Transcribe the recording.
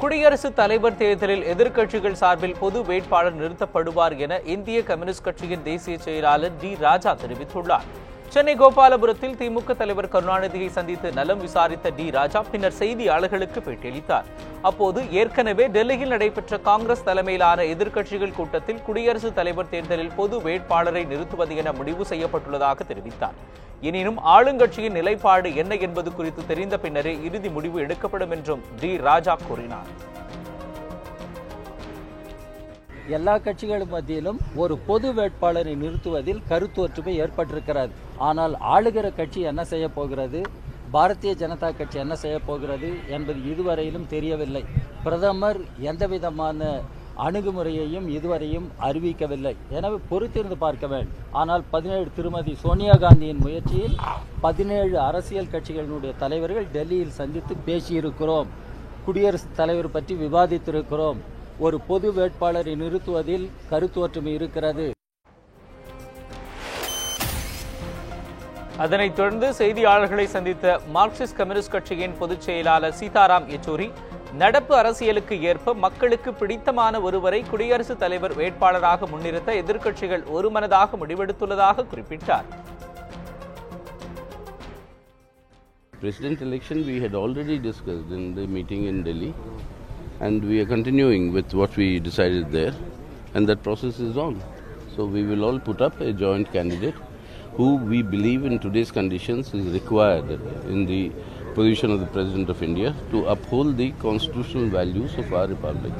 குடியரசுத் தலைவர் தேர்தலில் எதிர்க்கட்சிகள் சார்பில் பொது வேட்பாளர் நிறுத்தப்படுவார் என இந்திய கம்யூனிஸ்ட் கட்சியின் தேசிய செயலாளர் டி ராஜா தெரிவித்துள்ளார். சென்னை கோபாலபுரத்தில் திமுக தலைவர் கருணாநிதியை சந்தித்து நலம் விசாரித்த டி ராஜா பின்னர் செய்தியாளர்களுக்கு பேட்டியளித்தார். அப்போது ஏற்கனவே டெல்லியில் நடைபெற்ற காங்கிரஸ் தலைமையிலான எதிர்க்கட்சிகள் கூட்டத்தில் குடியரசுத் தலைவர் தேர்தலில் பொது வேட்பாளரை நிறுத்துவது என முடிவு செய்யப்பட்டுள்ளதாக தெரிவித்தார். எனினும் ஆளுங்கட்சியின் நிலைப்பாடு என்ன என்பது குறித்து தெரிந்த பின்னரே இறுதி முடிவு எடுக்கப்படும் என்றும் டி ராஜா கூறினார். எல்லா கட்சிகளும் மத்தியிலும் ஒரு பொது வேட்பாளரை நிறுத்துவதில் கருத்து ஒற்றுமை ஏற்பட்டிருக்கிறது. ஆனால் ஆளுகிற கட்சி என்ன செய்ய போகிறது, பாரதிய ஜனதா கட்சி என்ன செய்ய போகிறது என்பது இதுவரையிலும் தெரியவில்லை. பிரதமர் எந்தவிதமான அணுகுமுறையையும் இதுவரையும் அறிவிக்கவில்லை. எனவே பொறுத்திருந்து பார்க்க வேண்டும். ஆனால் திருமதி சோனியா காந்தியின் முயற்சியில் 17 அரசியல் கட்சிகளினுடைய தலைவர்கள் டெல்லியில் சந்தித்து பேசியிருக்கிறோம். குடியரசுத் தலைவர் பற்றி விவாதித்திருக்கிறோம். ஒரு பொது வேட்பாளரை நிறுத்துவதில் கருத்து ஒற்றுமை இருக்கிறது. அதனைத் தொடர்ந்து செய்தியாளர்களை சந்தித்த மார்க்சிஸ்ட் கம்யூனிஸ்ட் கட்சியின் பொதுச் செயலாளர் சீதாராம் யெச்சூரி, நடப்பு அரசியலுக்கு ஏற்ப மக்களுக்கு பிடித்தமான ஒருவரை குடியரசுத் தலைவர் வேட்பாளராக முன்னிறுத்த எதிர்க்கட்சிகள் ஒருமனதாக முடிவெடுத்துள்ளதாக குறிப்பிட்டார். President election we had already discussed in the meeting in Delhi, and we are continuing with what we decided there, and that process is on. So we will all put up a joint candidate who we believe in today's conditions is required in the position of the President of India to uphold the constitutional values of our republic.